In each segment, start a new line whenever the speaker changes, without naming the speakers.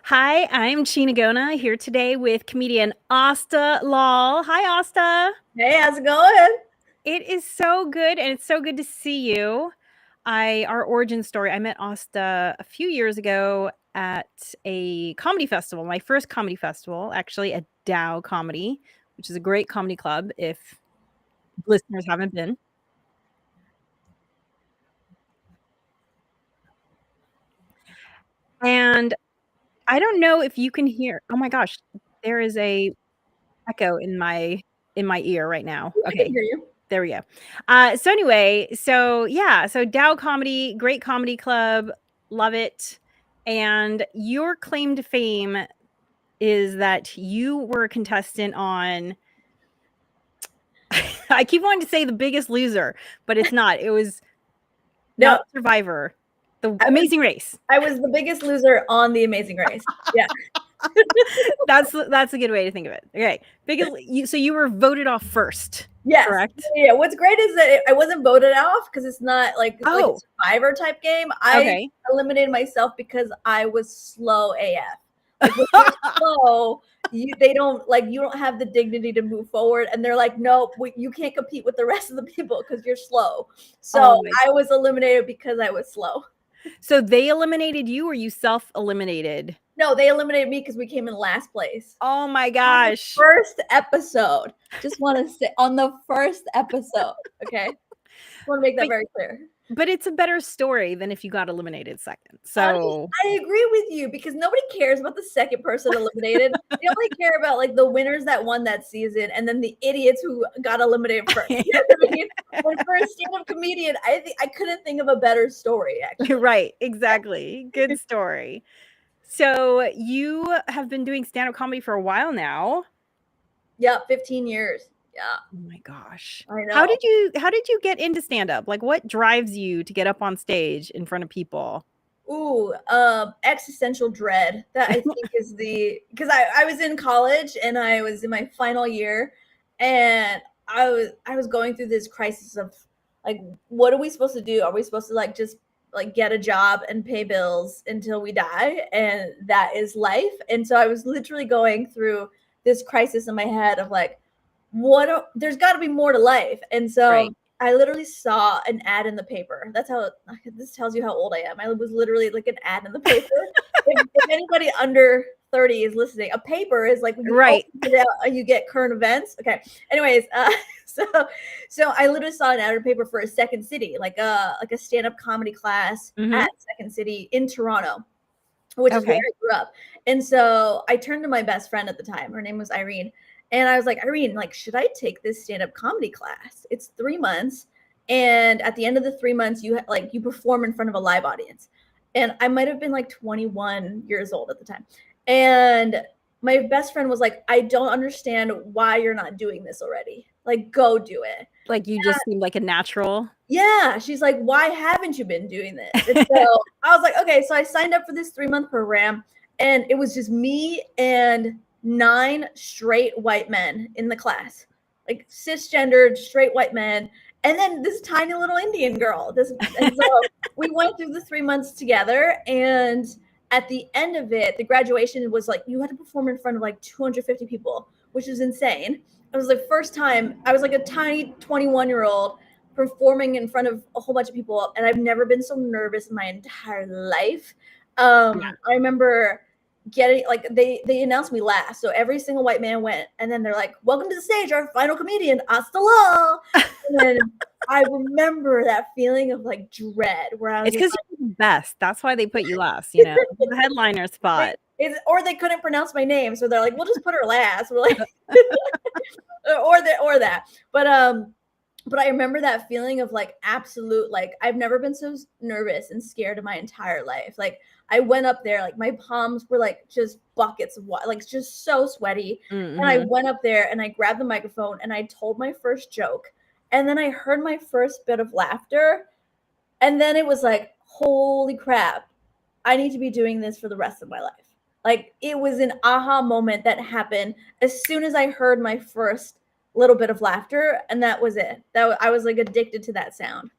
Hi, I'm Chinagona here today with comedian Aastha Lal. Hi, Aastha.
Hey, how's it going?
It is so good, and it's so good to see you. Our origin story. I met Aastha a few years ago at a comedy festival, my first comedy festival, actually at Dow Comedy, which is a great comedy club. If listeners haven't been, and I don't know if you can hear. Oh my gosh, there is a echo in my ear right now.
I can
Okay.
hear you.
There we go. So anyway, so Dow Comedy, great comedy club, love it. And your claim to fame is that you were a contestant on I keep wanting to say The Biggest Loser, but it's not. It was
No,
not Survivor. The
I was
Amazing Race.
I was the biggest loser on The Amazing Race. Yeah.
That's a good way to think of it. Okay. So you were voted off first,
Yes.
correct?
Yeah. What's great is that I wasn't voted off because it's not like a
Oh,
Survivor type game. I
okay.
eliminated myself because I was slow AF. Like when you're slow, they don't like you don't have the dignity to move forward, and they're like, nope, you can't compete with the rest of the people because you're slow.
Oh
So
my.
I was eliminated because I was slow.
So they eliminated you or you self-eliminated?
No, they eliminated me because we came in last place.
Oh my
On the
gosh.
first episode. Just want to say on the first episode. Okay. Just want to make that
But
very clear.
but it's a better story than if you got eliminated second.
Honestly,
So
I agree with you because nobody cares about the second person eliminated. They only care about like the winners that won that season and then the idiots who got eliminated first. You know what I mean? But for a stand-up comedian, I couldn't think of a better story actually.
right, exactly. Good story. So you have been doing stand-up comedy for a while now.
Yeah, 15 years. Yeah,
Oh my gosh.
I
How
know.
did you get into stand-up? Like what drives you to get up on stage in front of people?
Ooh, existential dread. That I think is the because I was in college and I was in my final year, and I was going through this crisis of like, what are we supposed to do? Are we supposed to like just like get a job and pay bills until we die, and that is life? And so I was literally going through this crisis in my head of like, there's got to be more to life, and so
Right.
I literally saw an ad in the paper. That's how this tells you how old I am. I was literally like an ad in the paper. If anybody under 30 is listening, a paper is like when you
Right.
open it out and you get current events. Okay. Anyways, so so I literally saw an ad in the paper for a Second City, like a stand-up comedy class
Mhm.
at Second City in Toronto, which is where
Okay.
I grew up. And so I turned to my best friend at the time. Her name was Irene. And I was like, Irene, like, should I take this stand-up comedy class? It's 3 months. And at the end of the 3 months, you perform in front of a live audience. And I might have been like 21 years old at the time. And my best friend was like, I don't understand why you're not doing this already. Like, go do it.
Like you just seem like a natural.
Yeah, she's like, why haven't you been doing this? And so I was like, okay. So I signed up for this 3 month program, and it was just me and 9 straight white men in the class, like cisgendered straight white men, and then this tiny little Indian girl. And so we went through the 3 months together, and at the end of it, the graduation was like you had to perform in front of like 250 people, which is insane. It was the first time I was like a tiny 21-year-old performing in front of a whole bunch of people, and I've never been so nervous in my entire life.
Yeah.
I remember getting like they announced me last, so every single white man went, and then they're like, "Welcome to the stage, our final comedian, Aastha Lal." And then I remember that feeling of like dread, where I was
It's
like,
because you're the best. That's why they put you last, you know, the headliner spot.
or they couldn't pronounce my name, so they're like, "We'll just put her last." We're like, or that, but I remember that feeling of like absolute, like I've never been so nervous and scared in my entire life. Like I went up there, like my palms were like just buckets of water, like just so sweaty. And I
Mhm.
went up there and I grabbed the microphone and I told my first joke. And then I heard my first bit of laughter. And then it was like, holy crap, I need to be doing this for the rest of my life. Like it was an aha moment that happened as soon as I heard my first little bit of laughter, and that was it. I was like addicted to that sound.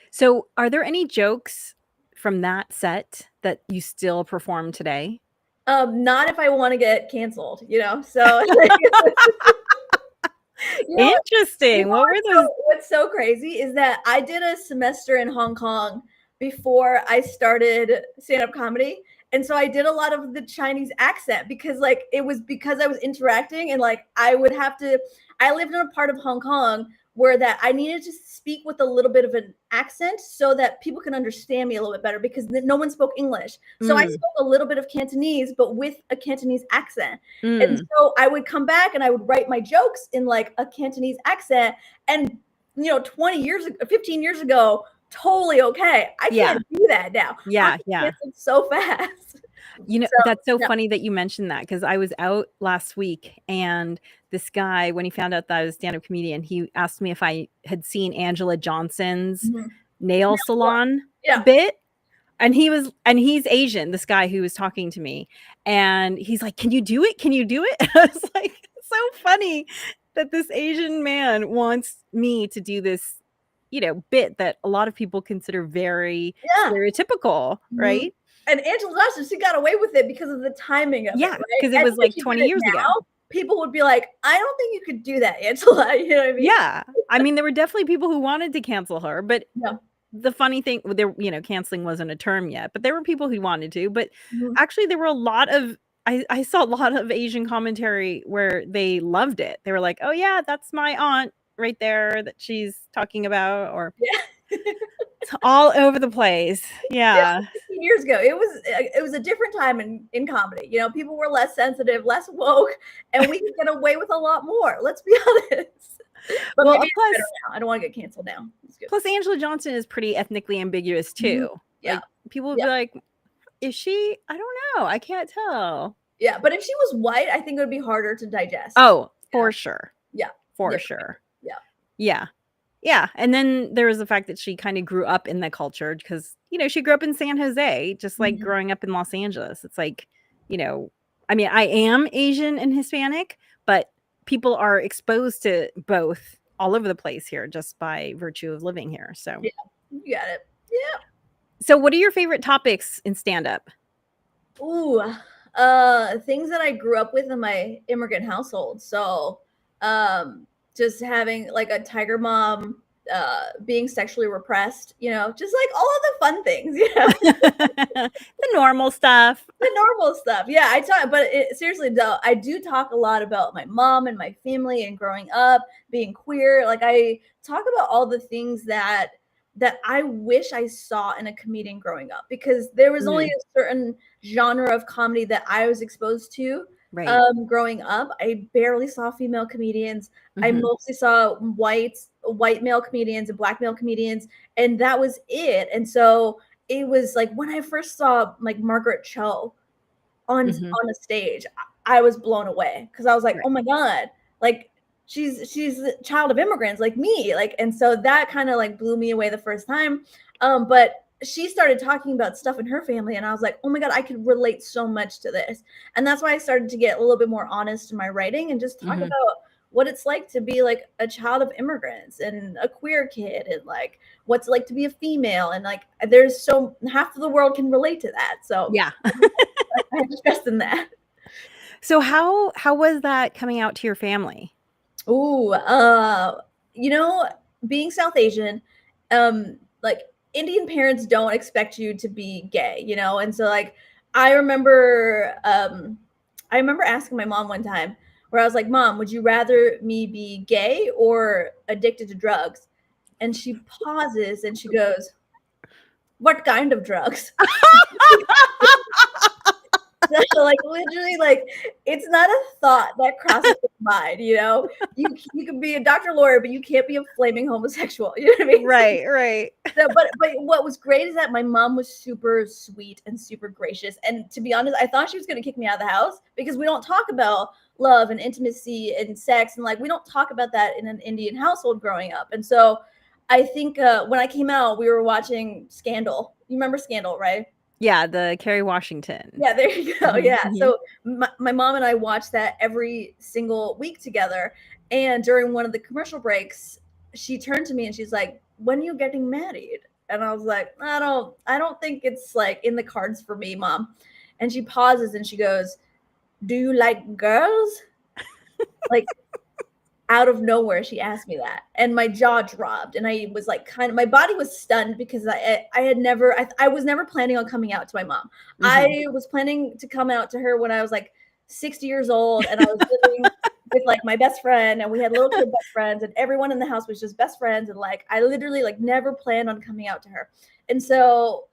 So, are there any jokes from that set that you still perform today?
Not if I want to get canceled, you know. So
Interesting. What were those?
What's so crazy is that I did a semester in Hong Kong before I started stand-up comedy. And so I did a lot of the Chinese accent because like it was because I was interacting and like I lived in a part of Hong Kong where that I needed to speak with a little bit of an accent so that people can understand me a little bit better because no one spoke English. So I spoke a little bit of Cantonese, but with a Cantonese accent. And so I would come back and I would write my jokes in like a Cantonese accent. And, 20 years ago, 15 years ago, totally okay. I can't do that now.
Yeah.
It's so fast.
That's so funny that you mentioned that because I was out last week and this guy, when he found out that I was a stand-up comedian, he asked me if I had seen Angela Johnson's nail salon bit. And he's Asian, this guy who was talking to me. And he's like, can you do it? Can you do it? I was like, it's so funny that this Asian man wants me to do this, bit that a lot of people consider very stereotypical, right?
And Angela Johnson, she got away with it because of the timing of it.
Yeah, because it was like 20 years ago.
People would be like, I don't think you could do that, Angela. You know what I mean?
Yeah. I mean, there were definitely people who wanted to cancel her, but the funny thing, canceling wasn't a term yet, but there were people who wanted to. But actually, there were a lot of, I saw a lot of Asian commentary where they loved it. They were like, oh, yeah, that's my aunt right there that she's talking about, or it's all over the place. Yeah.
15 years ago, it was a different time in comedy. People were less sensitive, less woke, and we could get away with a lot more. Let's be honest. But
well,
plus, I don't want to get canceled now.
Plus, Angela Johnson is pretty ethnically ambiguous too.
Yeah,
like, people would be like, "Is she? I don't know. I can't tell."
Yeah, but if she was white, I think it would be harder to digest.
Oh, for sure.
Yeah,
for sure.
Yeah.
Yeah. And then there was the fact that she kind of grew up in the culture because, she grew up in San Jose, just like growing up in Los Angeles. It's like, I mean, I am Asian and Hispanic, but people are exposed to both all over the place here just by virtue of living here. So,
yeah, you got it. Yeah.
So, what are your favorite topics in stand-up?
Ooh, things that I grew up with in my immigrant household. So, just having like a tiger mom, being sexually repressed, just like all of the fun things,
the normal stuff.
Yeah, I talk, but seriously though, I do talk a lot about my mom and my family and growing up, being queer. Like I talk about all the things that I wish I saw in a comedian growing up because there was only a certain genre of comedy that I was exposed to.
Right.
Growing up, I barely saw female comedians. I mostly saw white male comedians and black male comedians, and that was it. And so it was like when I first saw like Margaret Cho on a stage, I was blown away because I was like, oh my God, like she's a child of immigrants like me. Like, and so that kind of like blew me away the first time. But she started talking about stuff in her family and I was like, oh my God, I could relate so much to this. And that's why I started to get a little bit more honest in my writing and just talk about what it's like to be like a child of immigrants and a queer kid and like what's it like to be a female. And like, there's half of the world can relate to that. So
yeah,
I trust in that.
So how was that coming out to your family?
Ooh, being South Asian, like Indian parents don't expect you to be gay, and so like I remember asking my mom one time where I was like, Mom, would you rather me be gay or addicted to drugs? And she pauses and she goes, what kind of drugs? So like literally like it's not a thought that crosses your mind, you can be a doctor lawyer, but you can't be a flaming homosexual. You know what I mean?
Right.
So, but what was great is that my mom was super sweet and super gracious. And to be honest, I thought she was going to kick me out of the house because we don't talk about love and intimacy and sex. And like, we don't talk about that in an Indian household growing up. And so I think when I came out, we were watching Scandal. You remember Scandal, right?
Yeah, the Kerry Washington.
Yeah, there you go. Yeah. So my mom and I watched that every single week together. And during one of the commercial breaks, she turned to me and she's like, when are you getting married? And I was like, I don't think it's like in the cards for me, Mom. And she pauses and she goes, "Do you like girls?" Like, out of nowhere, she asked me that, and my jaw dropped, and I was like, my body was stunned because I was never planning on coming out to my mom. I was planning to come out to her when I was like 60 years old, and I was living with like my best friend, and we had little kid best friends, and everyone in the house was just best friends, and like I literally like never planned on coming out to her, and so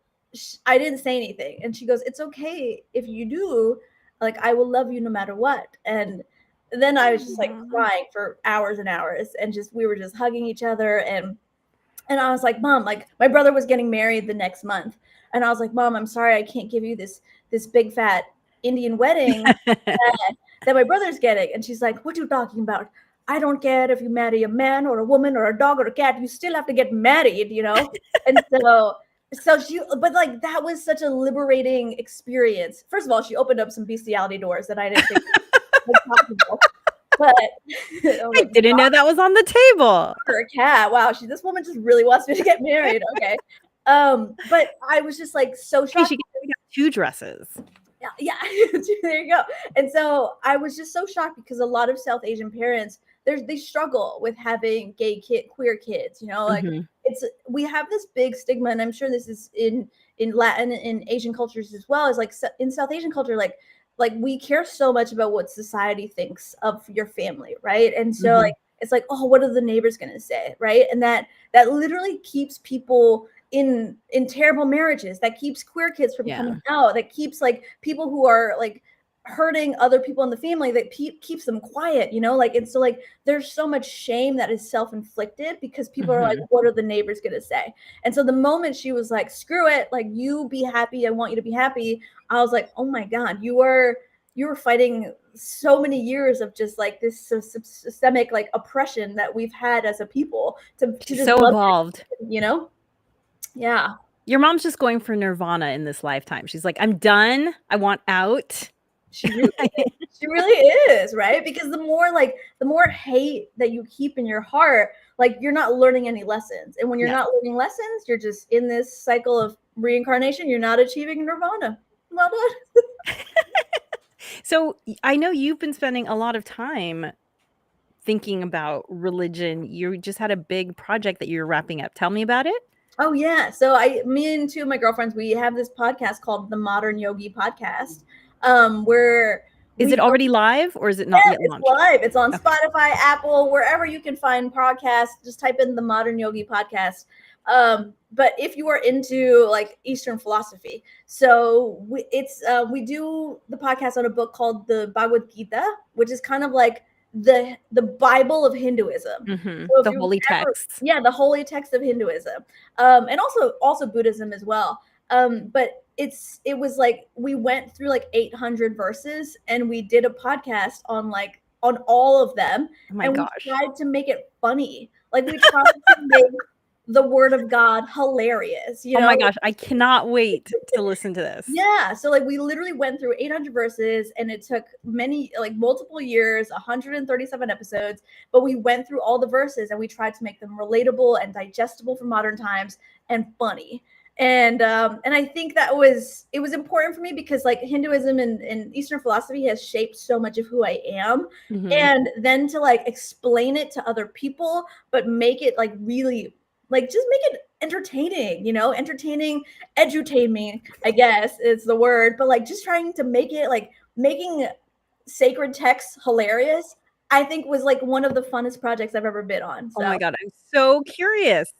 I didn't say anything, and she goes, "It's okay if you do, like I will love you no matter what." And then I was just like crying for hours and hours, and just we were just hugging each other, and I was like, "Mom, like my brother was getting married the next month, and I was like, Mom, I'm sorry I can't give you this big fat Indian wedding that my brother's getting." And she's like, "What are you talking about? I don't care if you marry a man or a woman or a dog or a cat, you still have to get married, you know?" And so she, but like that was such a liberating experience. First of all, she opened up some bestiality doors that I didn't think was possible. But
I didn't know that was on the table.
Her cat. Wow, this woman just really wants me to get married. Okay. But I was just like so shocked.
She got 2 dresses.
Yeah. There you go. And so I was just so shocked because a lot of South Asian parents, they struggle with having queer kids, you know, like we have this big stigma, and I'm sure this is in Latin and Asian cultures as well, is like in South Asian culture, like we care so much about what society thinks of your family, right? And so like it's like, oh, what are the neighbors gonna say, right? And that literally keeps people in terrible marriages, that keeps queer kids from coming out, that keeps like people who are like hurting other people in the family, that keeps them quiet, you know, like. And so like there's so much shame that is self-inflicted because people are like, what are the neighbors gonna say? And so the moment she was like, screw it, like you be happy, I want you to be happy, I was like, oh my God, you were fighting so many years of just like this systemic like oppression that we've had as a people to just
so evolved,
you know? Yeah.
Your mom's just going for nirvana in this lifetime. She's like, I'm done. I want out.
She really is, right? Because the more hate that you keep in your heart, like you're not learning any lessons. And when you're not learning lessons, you're just in this cycle of reincarnation. You're not achieving nirvana. Well done.
So I know you've been spending a lot of time thinking about religion. You just had a big project that you're wrapping up. Tell me about it.
Oh yeah. So me and 2 of my girlfriends, we have this podcast called the Modern Yogi podcast. Where
is it already live or is it not yet launched?
It's live. It's on Spotify, Apple, wherever you can find podcasts. Just type in the Modern Yogi podcast. But if you are into like Eastern philosophy, so we do the podcast on a book called the Bhagavad Gita, which is kind of like the Bible of Hinduism.
So the holy text.
Yeah, the holy text of Hinduism. And also Buddhism as well. But it was like we went through like 800 verses, and we did a podcast on all of them.
Oh my gosh.
We tried to make it funny. Like we tried to make the word of God hilarious. You know?
Oh my gosh, I cannot wait to listen to this.
Yeah. So like we literally went through 800 verses, and it took multiple years, 137 episodes, but we went through all the verses and we tried to make them relatable and digestible for modern times and funny. And I think it was important for me because like Hinduism and Eastern philosophy has shaped so much of who I am. And then to like explain it to other people, but make it like really like just make it entertaining, you know, edutaining, I guess is the word, but like just trying to make it like making sacred texts hilarious, I think was like one of the funnest projects I've ever been on. So.
Oh my God, I'm so curious.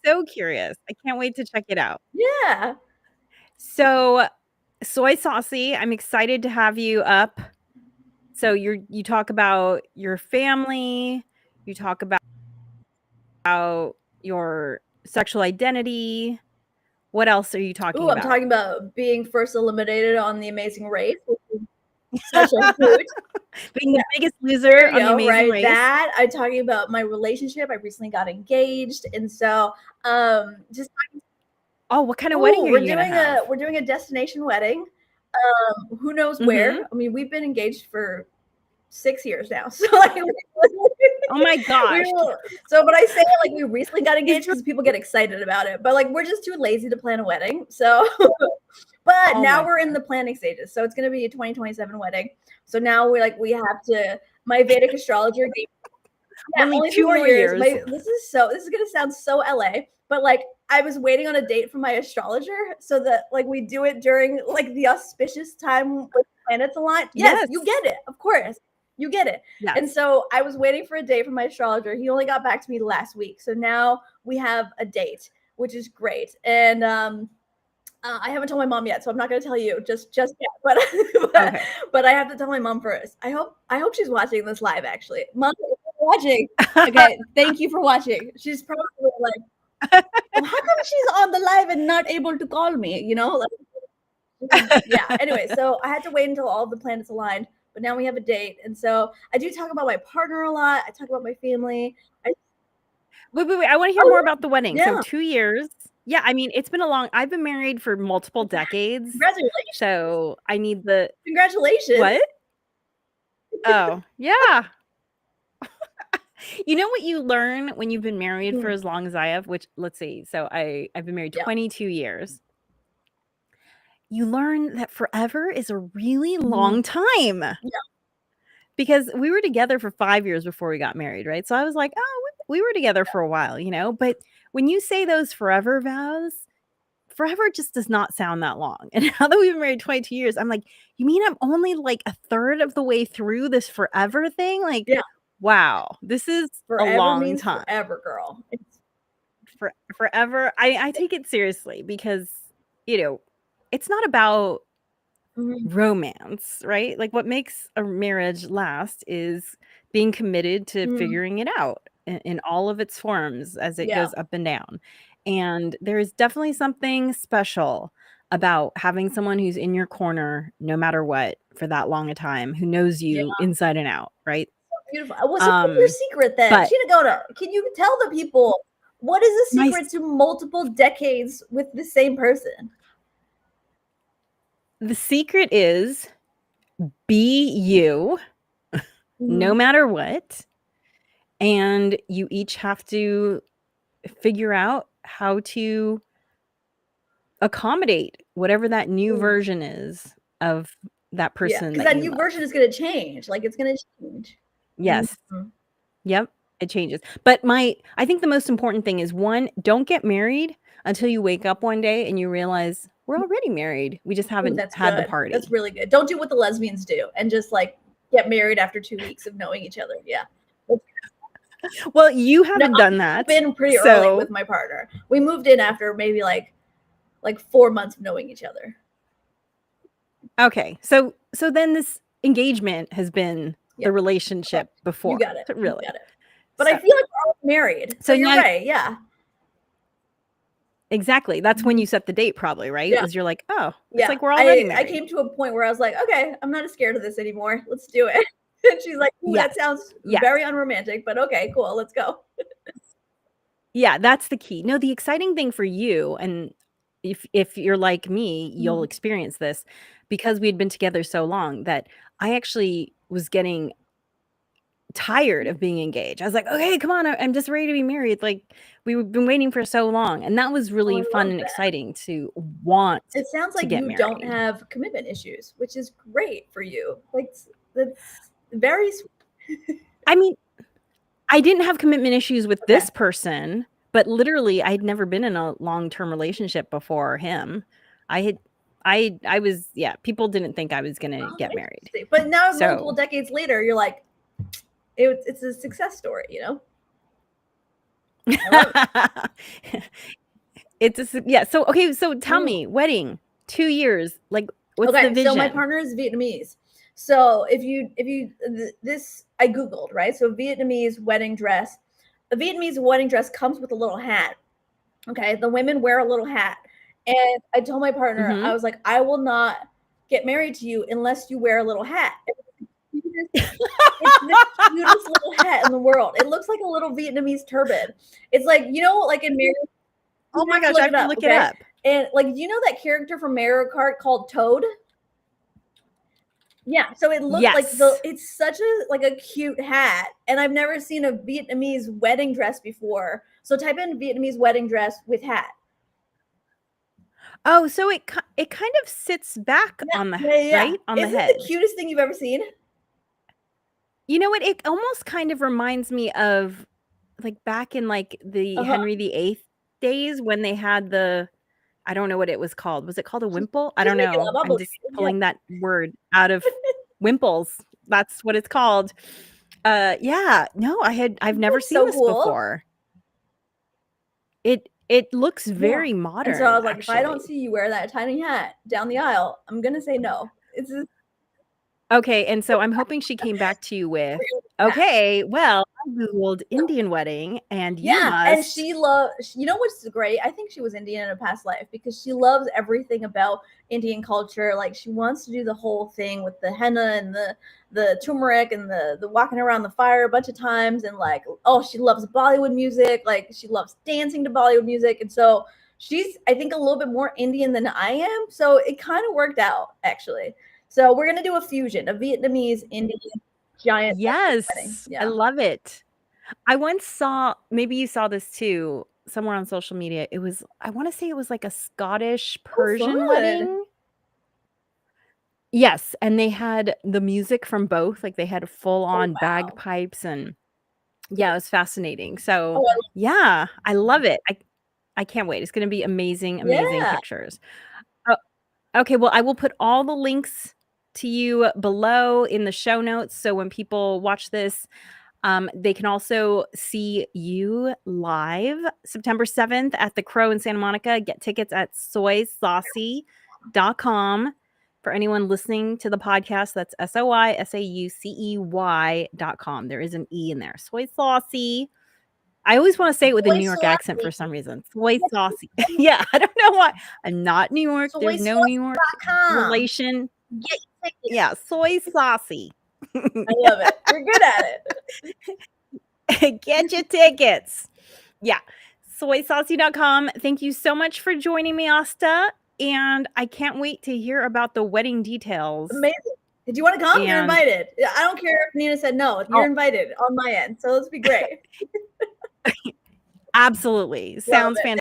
So curious. I can't wait to check it out.
Yeah.
So Soy Saucy, I'm excited to have you up. So you talk about your family, you talk about your sexual identity. What else are you talking about?
I'm talking about being first eliminated on The Amazing Race. Such a hoot.
Being the biggest loser on The Amazing Race.
That I'm talking about my relationship. I recently got engaged, and so just.
Oh, what kind of wedding are you gonna have?
We're doing a destination wedding. Who knows where? I mean, we've been engaged for 6 years now, so like,
Oh my gosh.
But I say it like we recently got engaged because people get excited about it. But like we're just too lazy to plan a wedding. So but now we're in the planning stages. So it's gonna be a 2027 wedding. So now we have to, my Vedic astrologer gave only 2 more years. This is gonna sound so LA, but like I was waiting on a date from my astrologer so that like we do it during like the auspicious time with planets aligned. Yes, you get it. Of course. You get it. Yes. And so I was waiting for a date from my astrologer. He only got back to me last week. So now we have a date, which is great. And I haven't told my mom yet, so I'm not going to tell you just yet. But okay. But I have to tell my mom first. I hope she's watching this live. Actually, Mom, if you're watching. Okay, thank you for watching. She's probably like, well, how come she's on the live and not able to call me? You know, like, yeah. Anyway, so I had to wait until all the planets aligned. But now we have a date. And so I do talk about my partner a lot. I talk about my family.
Wait. I want to hear more about the wedding. Yeah. So 2 years. Yeah, I mean, it's been I've been married for multiple decades.
Congratulations.
So I need the...
Congratulations.
What? Oh, yeah. You know what you learn when you've been married for as long as I have, which, let's see. So I've been married 22 years. You learn that forever is a really long time. Yeah. Because we were together for 5 years before we got married, right? So I was like, oh, we were together for a while, you know? But when you say those forever vows, forever just does not sound that long. And now that we've been married 22 years, I'm like, you mean I'm only like a third of the way through this forever thing? Like, wow, this is forever, a long time.
Forever, girl. It's
forever. I take it seriously because, you know, it's not about romance, right? Like what makes a marriage last is being committed to figuring it out in all of its forms as it goes up and down. And there's definitely something special about having someone who's in your corner no matter what for that long a time, who knows you inside and out, right?
Beautiful. Well, so what's your secret then? Shinagona, can you tell the people what is the secret to multiple decades with the same person?
The secret is be you no matter what. And you each have to figure out how to accommodate whatever that new version is of that person.
Because that new version is going to change. Like it's going to change.
Yes. Yep. It changes. But I think the most important thing is, one, don't get married until you wake up one day and you realize we're already married. We just haven't had the party.
That's really good. Don't do what the lesbians do and just like get married after 2 weeks of knowing each other. Yeah.
Well, you haven't done that.
I've been pretty early with my partner. We moved in after maybe like 4 months of knowing each other.
Okay. So then this engagement has been the relationship before.
You got it.
Really.
You got it. But I feel like we're all married. So you're right. Yeah.
Exactly. That's when you set the date, probably, right? Because you're like, oh, it's like we're already married.
I came to a point where I was like, okay, I'm not as scared of this anymore. Let's do it. And she's like, that sounds very unromantic, but okay, cool. Let's go.
Yeah, that's the key. No, the exciting thing for you, and if you're like me, you'll experience this, because we'd been together so long that I actually was getting tired of being engaged. I was like, okay, come on, I'm just ready to be married. Like we've been waiting for so long. And that was really fun and exciting to want.
It sounds like you don't have commitment issues, which is great for you. Like that's very sweet.
I mean, I didn't have commitment issues with this person, but literally I'd never been in a long-term relationship before him. I was, people didn't think I was going to get married.
But now multiple decades later, you're like, it's a success story, you know?
So tell me, wedding, 2 years, like what's the vision?
So my partner is Vietnamese. So if you this I Googled, right? So Vietnamese wedding dress. A Vietnamese wedding dress comes with a little hat. Okay. The women wear a little hat. And I told my partner, I was like, I will not get married to you unless you wear a little hat. It's the cutest little hat in the world. It looks like a little Vietnamese turban. It's like, you know, like in Mario.
Oh my gosh, I have to look it up.
And like, you know that character from Mario Kart called Toad? Yeah, so it looked like it's such a cute hat, and I've never seen a Vietnamese wedding dress before. So type in Vietnamese wedding dress with hat.
Oh, so it kind of sits back on the right on
Isn't
the head.
It the cutest thing you've ever seen?
You know what? It almost kind of reminds me of like back in like the Henry VIII days when they had I don't know what it was called. Was it called a wimple? I don't know. I'm just pulling that word out of wimples. That's what it's called. Yeah. No, I've never seen this before. It looks very modern.
And so I was like, if I don't see you wear that tiny hat down the aisle, I'm gonna say no. It's just...
Okay, and so I'm hoping she came back to you with, okay, well, I Googled Indian wedding and you must.
And she loves, you know what's great? I think she was Indian in a past life because she loves everything about Indian culture. Like she wants to do the whole thing with the henna and the turmeric and the walking around the fire a bunch of times. And like, oh, she loves Bollywood music. Like she loves dancing to Bollywood music. And so she's, I think, a little bit more Indian than I am. So it kind of worked out actually. So we're gonna do a fusion, a Vietnamese Indian giant.
Yes, I love it. I once saw, maybe you saw this too, somewhere on social media. It was, I want to say it was like a Scottish Persian wedding. Yes, and they had the music from both, like they had full on bagpipes and yeah, it was fascinating. So yeah, I love it. I can't wait. It's going to be amazing pictures. Okay, well, I will put all the links to you below in the show notes. So when people watch this, they can also see you live September 7th at the Crow in Santa Monica. Get tickets at soysaucy.com. For anyone listening to the podcast, that's SOYSAUCEY.com. There is an E in there. Soy Saucy. I always want to say it with a New York accent for some reason. Soy Saucy. Yeah, I don't know why. I'm not New York. There's no New York relation. Yeah, Soy Saucy.
I love it. You're good at
it. Get your tickets. Yeah. Soysaucy.com. Thank you so much for joining me, Aastha. And I can't wait to hear about the wedding details.
Amazing. Did you want to come? You're invited. I don't care if Nina said no. You're invited on my end. So let's be great.
Absolutely. Sounds fantastic.